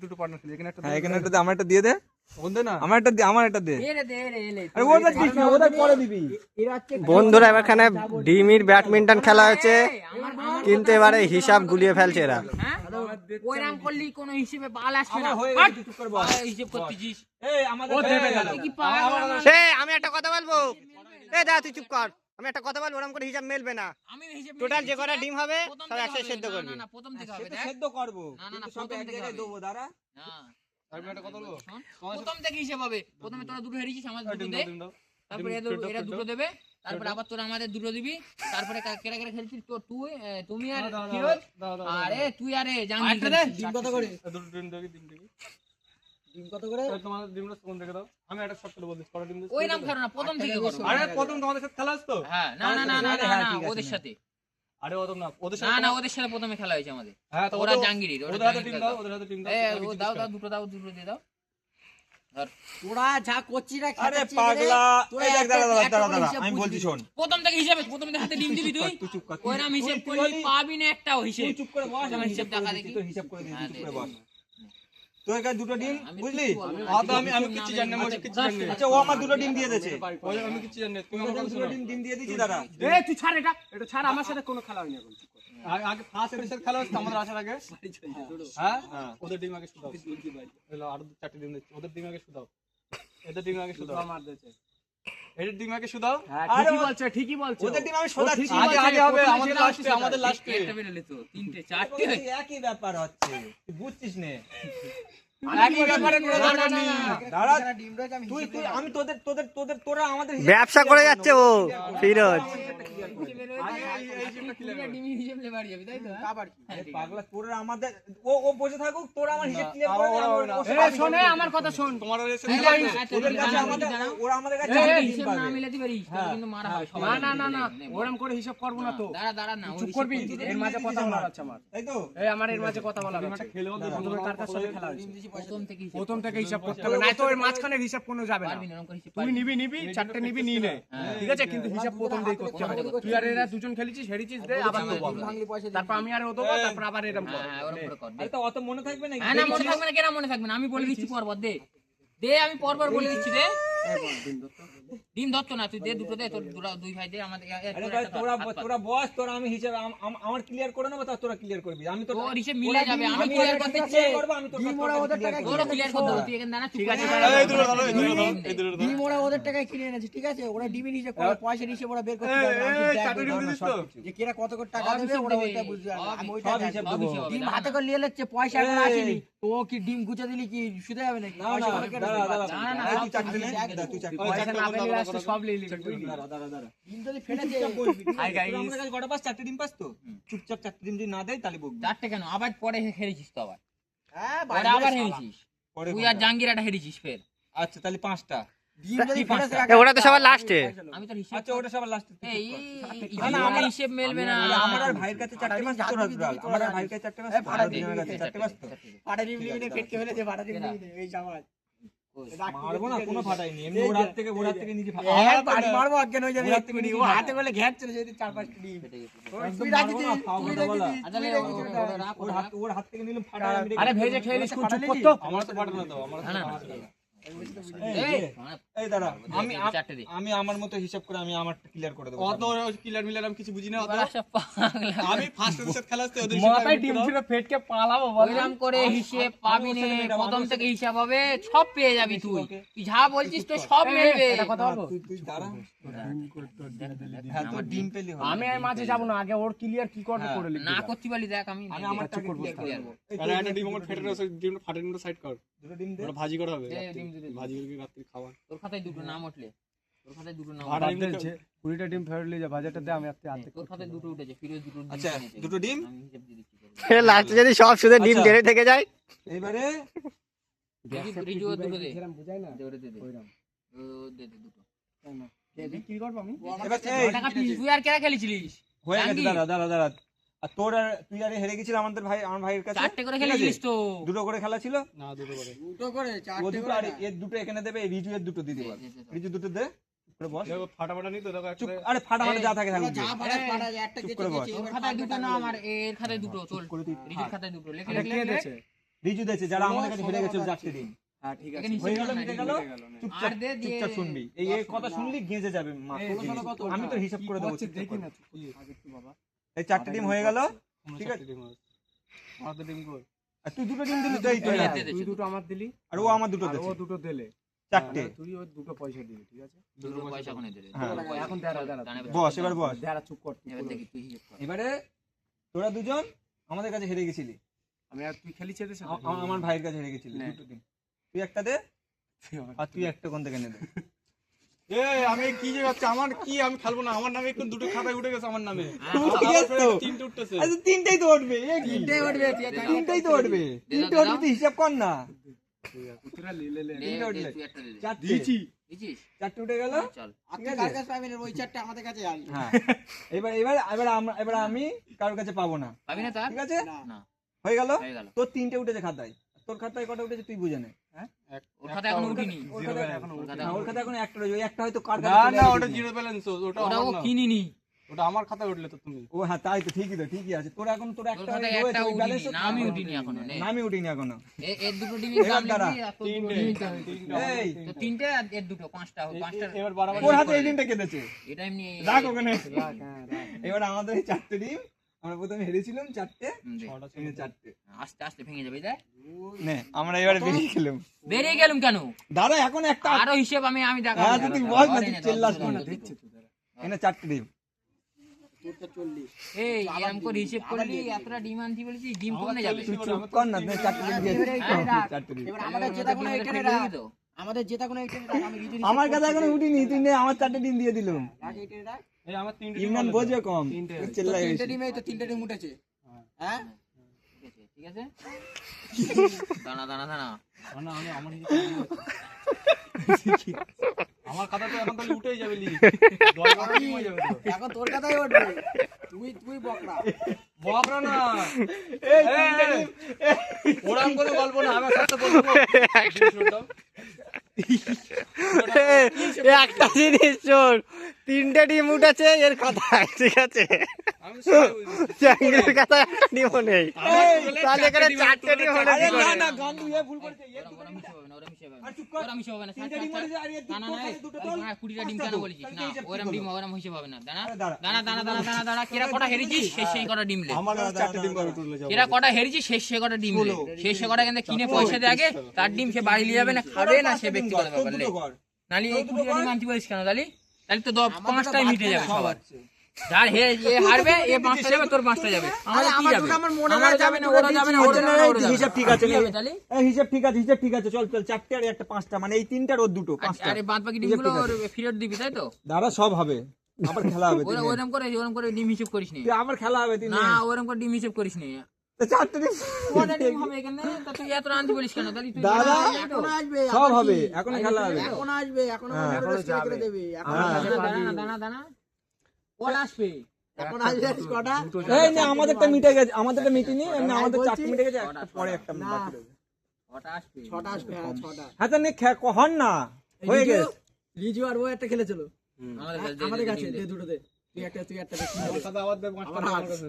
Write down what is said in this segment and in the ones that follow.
দুটো পার্টনার খেলি, এখানে একটা হ্যাঁ এখানে একটা দে, আমার একটা দিয়ে দে, বন্ধু না আমার একটা দে, আমার একটা দে। আরে ওটা দিস না, ওটা পরে দিবি। বন্ধুরা এখানে ডিমির ব্যাডমিন্টন খেলা হচ্ছে, কিন্তু এবারে হিসাব গুলিয়ে ফেলছে এরা। ওইরাম করলি কোনো হিসেবে বাল আসবে না। হয়ে গেছে, চুপ করে বল। হিসেব করতেছিস। এই আমাদের কি পাগল না? আমি একটা কথা বলবো, দাদা তুই চুপ কর, আমি একটা কথা বলবো, ওরকম করে হিসাব মেলবে না। আমি হিসেব টোটাল যে কটা ডিম হবে প্রথম সব থেকে একসাথে হবে। সেদ্ধ না, করবি। না, না, প্রথম থেকে হবে। সেটা দেখ। সেদ্ধ করব, না, না, কিন্তু না, সব প্রথম এক থেকে জায়গায় হবে। দেবো দাঁড়া। হ্যাঁ। আমি একটা কথা বলবো, শোন, প্রথম থেকে হিসেব হবে। প্রথমে তোরা দুটো হেরিছিস, আমাদের দুটো ডিম দে। দাও, ডিম দাও। তারপরে এরা দুটো দেবে, তারপরে আবার তোরা আমাদের দুটো দিবি। তারপরে কেরা কেরা খেলছিস তো তুই, তুমি আর ফিরোজ। আরে তুই আরে জাহাঙ্গীর খেলছিস। ডিম কত করে? দুটো ডিম দেবি, ডিম দেবি। ডিম কত করে? তোমাদের ডিমটা কোন থেকে দাও? আমি একটা শর্ট করে বলছি, কটা ডিম দিছ? ওই নাম খেলো না, প্রথম থেকে করো। আরে প্রথম তোমাদের সাথে খেলা আসতো? হ্যাঁ, না না না না না, না, ওদের সাথে। আরে ওদের না, ওদের না সাথে না, ওদের সাথে প্রথমে খেলা হয়েছে আমাদের। হ্যাঁ তো ওরা জাহাঙ্গীরের, ওদের হাতে ডিম দাও, ওদের হাতে ডিম দাও। ও দাও দাও, দুটো দাও, দুটো দিয়ে দাও। তোরা যা করছিস না আরে পাগলা, এই দেখ দাঁড়া দাঁড়া দাঁড়া দাঁড়া, আমি বলছি শোন। প্রথম থেকে হিসাবে, প্রথম থেকে হাতে ডিম দিবি তুই। তুই চুপ কর। ওই নাম হিসেব করলি পাবি না একটাও হিসেব। তুই চুপ করে বস, আমি হিসেব টাকা দেখি। তুই হিসাব করে দিই, হ্যাঁ, চুপ করে বস। দে। তোর কাছে দুটো ডিম, আমি বুঝলি? কিছু বলবো না। হ্যাঁ তো আমি কিছু জানি না, আমি কিছু জানি না। আচ্ছা ও আমার দুটো ডিম দিয়ে দিয়েছে। আমি কিছু জানি না, তুমি আমার দুটো ডিম দিয়ে দিয়েছি দাদা। এই তুই ছাড় এটা, এটা ছাড়, আমার সাথে কোনো খেলা হয়নি এখন। আগে ফার্স্ট এপিসোড খেলা হচ্ছে আমাদের আসার আগে। হ্যাঁ ওদের ডিম আগে শুধাও। এলো আর চারটে ডিম দিচ্ছি, ওদের ডিম আগে শুধাও। এদের ডিম আগে শুধাও। আমার দেশে এদের ডিম আগে শুধাও। হ্যাঁ আরে ঠিকই বলছে, ঠিকই বলছে। ওদের ডিম আমি শোধাচ্ছি। ঠিকই আগে বলছে, আগে হবে, প্রথমে আমাদের যেটা লাস্টে, হচ্ছে আমাদের লাস্টে। একটা বেরোলে তো, তিনটে, চারটে। একই ব্যাপার হচ্ছে, তুই বুঝছিস নে। একই ব্যাপারে কোনো দরকার নেই। দাঁড়া, তুই তুই আমি তোদের তোদের তোদের তোরা আমাদের হিসাব ব্যবসা করে যাচ্ছে ও ফিরোজ। ডিমি হিসেব লে বাড়ি যাবি, তাই তো? হ্যাঁ? আবার কি? আরে পাগলা, তোরা আমাদের ও বসে থাকুক, তোরা আমার হিসাব ক্লিয়ার করে এই শোন, এই আমার কথা শোন। তোমার ওদের কাছে আমাদের, ওরা আমাদের কাছে যদি আমাদের ডিম হিসেব পাবে। না মিলাতে পারিস, তাহলে কিন্তু মারা হবে সবাই। না না না না, ওরকম করে হিসাব করব না তো। দাঁড়া দাঁড়া না, ওই চুপ হিসেব করবি, করবি। এর মাঝে কথা বলার আছে আমার। তাই তো? এই আমার এর মাঝে কথা বলার আছে। প্রথমে কার কার সাথে খেলা হয়েছে? প্রথম থেকে হিসেব প্রথম থেকে হিসাব করতে হবে, না তো এর মাঝখানে হিসাব কোনো যাবে না। পারবি না, ওরকম করে হিসেব তুই পারবি না। নিবি চারটে নিবি নিয়ে নে, ঠিক আছে, কিন্তু হিসাব প্রথম থেকে করতে হবে। তুই আর এরা দুজন খেলেছিস, হেরেছিস, দে আবার দেবো আমরা। তারপর আমি আর ও দেবো, তারপর আবার এরকম করবো। হ্যাঁ, ওরকম করে কর। আরে তো অত মনে থাকবে নাকি? হ্যাঁ না, মনে থাকবে না, কেন মনে থাকবে না? আমি বলে দিচ্ছি পরপর, দে দে, আমি পরপর বলে দিচ্ছি, দে। ডিম ধরতো না, তুই দে দুটো দে, তোর দুই ভাই দে, আমাদের আরে ভাই তোরা তোরা বস, তোরা আমি হিসাব আমার ক্লিয়ার করে নেবো, তোরা ক্লিয়ার করবি। আমি তো তোর হিসেব মিলে যাবে, আমি ক্লিয়ার করতে চাই। আমি তো তোরও ক্লিয়ার করতে হবে, তুই এখানে দাঁড়া, ঠিক আছে? ডিম ওরা ওদের টাকায় কিনে এনেছে, ঠিক আছে, ওরা ডিমের হিসাব করে, পয়সার হিসাব ওরা বের করতে পারবে না। যে কেরা কত করে টাকা দেবে ওরা ওইটা বুঝবে, আমি ওইটা সব হিসাব দেবো। ডিম হাতে করে নিয়ে যাচ্ছে, পয়সা এখন আসেনি, তো ও কি ডিম গুছে দিলি কি শুধু যাবে নাকি? না না দাঁড়া দাঁড়া, না, না, তুই চাকরি নে, তুই চাকরি পয়সা না পেলে আসতে সব নিয়ে নিবি, বুঝলি? দাঁড়া দাঁড়া দাঁড়া। ডিম যদি ফেটে যায়, হাই গাইস, আমাদের কাছে কটা পাস? চারটে ডিম পাস তো? চুপচাপ চারটে ডিম যদি না দেয় তাহলে বকবি। চারটে কেন, আবার পরে হেরেছিস তো, আবার হ্যাঁ পরে আবার হেরেছিস, পরে তুই আর জাহাঙ্গীর একটা হেরেছিস ফের। আচ্ছা তাহলে পাঁচটা। ডিম যদি ফেটে যায়, ওরা তো সবার লাস্টে। আমি তো হিসেব, আচ্ছা ওটা সবার লাস্টে। এই না, আমার হিসেব মেলবে না। আমার আর ভাইয়ের কাছে চারটে পাস, তোর আমার আর ভাইয়ের কাছে চারটে পাস, ভাড়া আর দুজনের কাছে চারটে পাস তো? ফাটা ডিম নিয়ে নিয়ে ফেটকে ফেলে দে, ফাটা ডিম নিয়ে নে, এই জামাই মারবো না, কোনো ফাটাইনি, এমনি ওর হাত থেকে নিজে হ্যাঁ, বাড়ি মারবো, অজ্ঞান হয়ে যাবে এক্ষুনি। ও হাতে করে ঘ্যাট চলে যেতে, 4-5টা ডিম। তুই রাখি দিস, তুই রাখি দিস, আচ্ছা, তুই রাখি দিস। ওর হাত থেকে নিলাম, ফাটাই আমি রেখে আরে দিলাম। ভেজে খেয়ে নিস, চুপ করতো। আমার তো ফাটানো তো, আমার না, না, এই এই দাঁড়া, আমি চারটে দে। আমি আমার মতো হিসাব করে আমি আমারটা ক্লিয়ার করে দেবো। অত ক্লিয়ার মিলার আমি কিছু বুঝি না। অত ওরা সব পাগলা। আমি ফার্স্ট এপিসোড খেলা আসতে ওদের মাথায় ডিম ছিল, ফেটকে পালাবো বল। ওইরকম করে হিসেব পাবি নে, প্রথম থেকে হিসাব হবে, সব পেয়ে যাবি তুই। তুই যা বলছিস তো সব মেলবে। এটা কথা বলবো? তুই দাঁড়া, হ্যাঁ তোর ডিম পেলি হবে। আমি আর মাঝে যাবো না, আগে ওর ক্লিয়ার কি করবে করে লিখবি। না করতে পারলি দেখ, আমি আমি আমারটা করবো। আরে একটা ডিম আমার ফেটে রয়েছে, ডিমটা ফাটে, ডিমটা সাইড কর, দুটো ডিম দে। ওটা ভাজি করা হবে। দে, ডিম দে, দে। ভাজি করে রাত্রি খাবার। তোর খাতায় দুটো নাম উঠলে, তোর খাতায় দুটো নাম ভাড়া উঠলে। ডিম 20টা ডিম ফেরত নিয়ে যা, বাজারটা দে, আমি হাতে তোর খাতায় দুটো উঠেছে, ফিরোজ দুটো ডিম আচ্ছা, এনেছে। দুটো ডিম? আমি হিসেব দিয়ে দিচ্ছি। লাস্টে যদি সব শুধু ডিম আচ্ছা। জেনে থেকে যায়। এইবারে রিজু দুটো দে, বুঝাই না দে ওরে দে, দে। ও দে দে দুটো। কি করবো আমি? এবার এই টাকা পিস, তুই আর কেরা খেলেছিলিস? হয়ে গেছে, জাঙ্গি। দাঁড়া দাঁড়া দাঁড়া। আর তোর আর তুই আরে হেরে গেছিস আমার ভাইয়ের কাছে। চারটে করে ঠিক আছে? খেলেছিলিস তো। দুটো করে খেলা ছিল, না দুটো করে। দুটো করে, ও চারটে দুটো করে আর এর দুটো এখানে দেবে, এই রিজু এর দুটো দিয়ে দিবা। রিজু দুটো দে, চুপ করে বস। দেখো ফাটাফাটা নি তো, দেখো চুপ, একটা আরে ফাটা মানে যা থাকে থাকুক। যা পাঠায় পাঠায়, একটা চুপ কেটে করে বস। দিয়েছি, তোর এবার খাতায় দুটো না, আমার এর খাতায় দুটো, চল। রিজুর খাতায় দুটো, লেখে এটা লেখে কে লেখে। দিয়েছে? রিজু দিয়েছে যারা আমাদের কাছে হেরে গেছিল 4টে ডিম। হ্যাঁ ঠিক আছে এখানে হিসেব হয়ে গেল, কর না, মিটে ডিম গেল। মিটে গেল। চুপচাপ আর দে দিয়ে চুপচাপ শুনবি, এই কথা শুনলি গেঁজে যাবে মা। আমি তো হিসাব করে দেবো, চুপচাপ কর। এই 4টে ডিম হয়ে গেল, ঠিক আছে। আমাদের ডিম কই? আর তুই 2টো ডিম দিলি তো, এই তো এই এই। দে, দে, তুই দুটো আমার দিলি আর ও আমার 2টো আর ও দিয়েছে, দুটো দিলে 4টে। তুই ওই দুটো পয়সা দিবি ঠিক আছে দুটো পয়সা কোনে দে। হ্যাঁ। এখন দাঁড়া বস, এবার বস। দাঁড়া চুপ কর তুই এবার বল। দেখি তুই হিসেব কর। এবারে তোরা দুজন আমাদের কাছে হেরে গেছিলি, আমি আর তুই খেলি ছেড়ে আমার ভাইয়ের কাছে হেরে গেছিলি 2টো ডিম। তুই একটা দে আর তুই একটা কোন থেকে নে দে। আমি কি যে ভাবছি, আমার কি, আমি খেলবো না, আমার নামে এখন 2টো খাতায় উঠে গেছে আমার নামে। ঠিক আছে তো? 3টে উঠতেছে। আচ্ছা 3টেই তো উঠবে, এ কি? 3টেই উঠবে, তুই একটা 3টেই তো উঠবে, 3টে উঠবে, তুই হিসাব কর না। পুত্রা লে দে, তিনটে দে, উঠলে। তুই একটা দে দে। 4টে দিছিস? 4টে উঠে গেল। চল। আর তুই কার কাছে পাবি না, ওই 4টা আমাদের কাছে আসবে। হ্যাঁ, এবার আমি কারোর কাছে পাবো না, পাবি না তার? ঠিক আছে? না, হয়ে গেল। হয়ে গেল। তোর 3টে উঠেছে খাতায়, তোর খাতায় কটা উঠেছে তুই বুঝে নে। ওর খাতা এখনো উঠিনি। ওর Zero খাতায় এখনো ওর খাতা না, এখনো ওর খাতায় এখন একটা রয়েছে, ওই একটা হয়তো কার না কাছে না, চলে ওটা গেছে। জিরো ব্যালেন্স, ওটা ওটা ও আমার না। কিনিনি। ওটা আমার খাতায় উঠলে তো তুমি। ও হ্যাঁ, তাই তো, ঠিকই তো, ঠিকই আছে। তোর এখন তোর তোর একটা খাতায় রয়েছে, একটা ওই উঠিনি, balance ও নামই তোর উঠিনি এখনো, নে। নামই উঠিনি এখনো। এর দুটো ডিমের এবার দাম দাঁড়া। লিখবি, আর তোর দুটো ডিম নিতে হবে। এই তো 3টে আর এর দুটো, 5টা, 5টা। এবার বাড়াবাড়ি ওর হাতে এই ডিমটা কেটেছে, এটা এমনি রাখ ওখানে। এবার আমাদের এই 4টে ডিম, আমরা প্রথমে হেরেছিলাম 4টে, দে। 4টে। আস্তে আস্তে ভেঙে যাবে, দেখ। নে আমরা এবারে বেরিয়ে খেলাম। বেরিয়ে গেলুম কেন? দাদা এখন একটা আরো হিসেব আমি দেখাবো। হ্যাঁ, তুই বল না, তুই ধর, চিল্লাস ধর, না। ধর, ধর, ধর। এনে 4টে ডিম। তোরটা 40। এই এরকম করে হিসেব করলি, এতটা ডিম আনতি বলেছিস, ডিম কমে যাবে। তুই চুপ কর না, নে 4টে ডিম দিয়ে দে। হ্যাঁ, রাখ। 4টে ডিম। এবার আমাদের জেতা কোনো ডিমের এখানে ফেলে রাখ, দিবি তো? আমাদের জেতা কোনো এখানে রাখ, আমি রিজু আমার কাছে এখনো উঠিনি, তুই নে, আমার 4টে ডিম দিয়ে দিলাম। রাখ, এখানে রাখ। এই আমার 3টে ডিম ইমরান হলো তো। বোঝে কম, তোর চিল্লাই 3টে গেছে। ডিমেই তো 3টে ডিম উঠেছে। হ্যাঁ ঠিক আছে, দাঁড়া দাঁড়া দাঁড়া। না, না, আমার আমার খাতা তো এখন তাহলে উঠেই যাবে লিখ। 10-12 ডিম হয়ে যাবে তো। এখন তোর কথাই উঠবে, তুই বকরা। বকরা না। ওরকম করে গল্প না, আমার সাথে বলবো। একটা জিনিস শোন, 3টে ডিম উঠেছে এর খাতায়, ঠিক আছে? আমি সবাই বুঝি। চ্যাংড়ির খাতায় একটা ডিমও নেই, তাহলে এখানে 4টে ডিম হলে কি আরে করে? না না, গান্ডু এ ভুল করেছে। ওরম হিসেব হবে না, ওরম হিসেব হবে না। আর চুপ কর। ওরম হিসেব হবে না, 3টে ডিম ছাড়, বলেছে, আর এর না না তোর না, কাছে দুটো তোল। 20টা ডিম কেন বলেছিস? না, তাহলে ওরম হিসাব ডিম কি ওরম হিসেব হবে না। দাঁড়া আরে দাঁড়া। দাঁড়া দাঁড়া দাঁড়া দাঁড়া দাঁড়া। কেরা কটা হেরেছিস, সেই কটা ডিম লে। আমার 4টে ডিম করে তুললে যাবে। এরা কটা হেরেছিস, সে কটা ডিম লে। সে কটা কিন্তু কিনে পয়সা দিয়ে আগে, তার ডিম সে বাড়ি নিয়ে যাবে না, খাবে না, সে ব্যক্তিগত ব্যাপার লে। নালি এই 20টা ডিম আনতে বলিস কেন তাহলে? তাহলে তো 5টাই মিটে যাবে সবার। যার এ হারবে, এ 5টা যাবে, তোর 5টা যাবে। আমাদের কি যাবে? আমার যাবে না, ওরা যাবে না, ওরা যাবে না, ওরা যাবে না। হিসাব ঠিক আছে, কি হবে তাহলে? এই হিসাব ঠিক আছে, হিসাব ঠিক আছে। চল চল, 4টে আর একটা 5টা, মানে এই 3টা আর ওর 2টো, 5টা। আরে বাদ বাকি ডিমগুলো ওর ফেরত দিবি, তাই তো? দাঁড়া, সব হবে, আবার খেলা হবে। ওরম করে ডিম হিসেব করিস নি। তুই আবার খেলা হবে, তুই না, ওরম করে ডিম হিসেব করিস নি। 4টে ডিম। কটা ডিম হবে এখানে? তা তুই এত আনতে বলিস কেন তাহলে? তুই দাদা, এখন আসবে, সব হবে, এখন খেলা হবে। এখন আসবে, এখন করে দেবে, এখন দাঁড়া দাঁড়া, কটা আসবে? এখন আসবে কটা? এই না, আমাদেরটা মিটে গেছে, আমাদেরটা মিটেনি, এমনি আমাদের 4টে মিটে গেছে, একটা পরে একটা বাকি রয়েছে। কটা আসবে? 6টা আসবে, হ্যাঁ 6টা। হ্যাঁ, তাহলে হন না, হয়ে গেছে। রিজু আর ও একটা খেলেছিল আমাদের কাছে, দে, দে দুটো দে, তুই একটা দে। আমার খাতা আবার দে, 5টা আমার কাছে।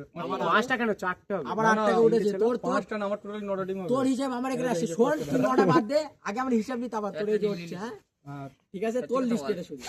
5টা কেন 4টা হবে? আবার 8 টাকা উঠেছে তোর। 5টা না, আমার টোটালি 9টা ডিম হবে। তোর হিসাব আমার এখানে আসছে, শোন তুই 9টা বাদ দে, আগে আমরা হিসাব নিতে, আবার তোর এই যে হচ্ছে। হ্যাঁ হ্যাঁ, ঠিক আছে, তোর লিস্ট এটা শুধু।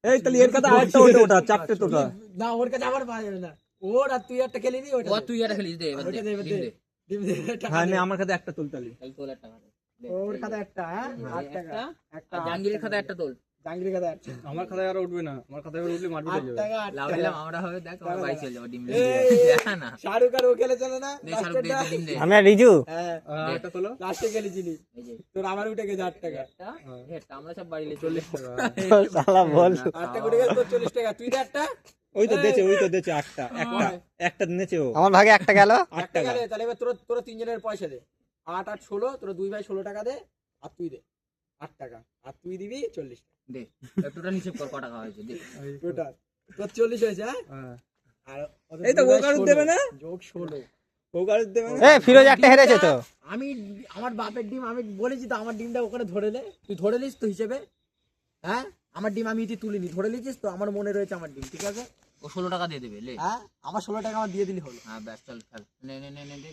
এই তাহলে এর কথা আরেকটা ওটা 4টে তোটা। না, ওর কাছে আবার পাওয়া যাবে না। ওর আর তুই একটা খেলি নি, ওটা ও তুই এটা খেলিস, দে এবার দে, ওটা দে, ডিম দে। ডিম দে, টাকা হ্যাঁ দে। নে, আমার কাছে একটা তুলতালি। তাহলে তোল একটা খাতা। ওর খাতা একটা, হ্যাঁ 8 টাকা, একটা আর জাহাঙ্গীরের খাতা একটা তোল। জাঙ্গির খাতা একটা, আমার খাতায় আর উঠবে না, আমার খাতায় এবার উঠলে মারপিট হয়ে 8 যাবে। টাকা, 8 লাভ টাকা। দিলাম আমরা হবে, দেখ আমরা বাড়ি চলে যাবো ডিম লে। এই, দেখা না, শাহরুখ আর ও খেলেছিল না দে শাহরুখ দে, দে, ডিম দে। আমি আর রিজু, হ্যাঁ, এটা তোলো। লাস্টে খেলেছিলি এই যে তোর, আমার উঠে গেছে 8 টাকা। এটা আমরা সব বাড়ি লে 40 টাকা। শালা বল। 8 টাকা উঠে গেছে তোর, 40 টাকা। তুই দে একটা, ওই তো দেছে, ওই তো দেছে একটা, একটা নেছে ও। আমার ভাগে একটা গেল। 8 টাকা দে। তাহলে এবার তোর তিনজনের পয়সা দে, 8 8 16, তোর 2 ভাই 16 টাকা দে, আর তুই দে 8 টাকা, আর তুই দিবি 40 টাকা। দে টোটাল হিসেব কর কত টাকা হয়েছে, দে। টোটাল তোর 40 হয়েছে। হ্যাঁ, হ্যাঁ। আর ওদের এই তো 2 ও ভাই কারুর 16, দেবে না, যোগ 16। ও কারুর দেবে না। এ ফিরোজ একটা হেরেছে তো। আমি আমার বাপের ডিম আমি বলেছি তো, আমার ডিমটা ওখানে ধরে নে, তুই ধরে নিস তো হিসেবে। হ্যাঁ, আমার ডিম আমি তুলিনি, ধরে নিয়েছিস তো, আমার মনে রয়েছে আমার ডিম, ঠিক আছে। ও 16 টাকা দিয়ে দেবে লে। হ্যাঁ, আমার 16 টাকা আমার দিয়ে দিলি হলো। হ্যাঁ ব্যাস চল খেল, নে নে নে নে দে।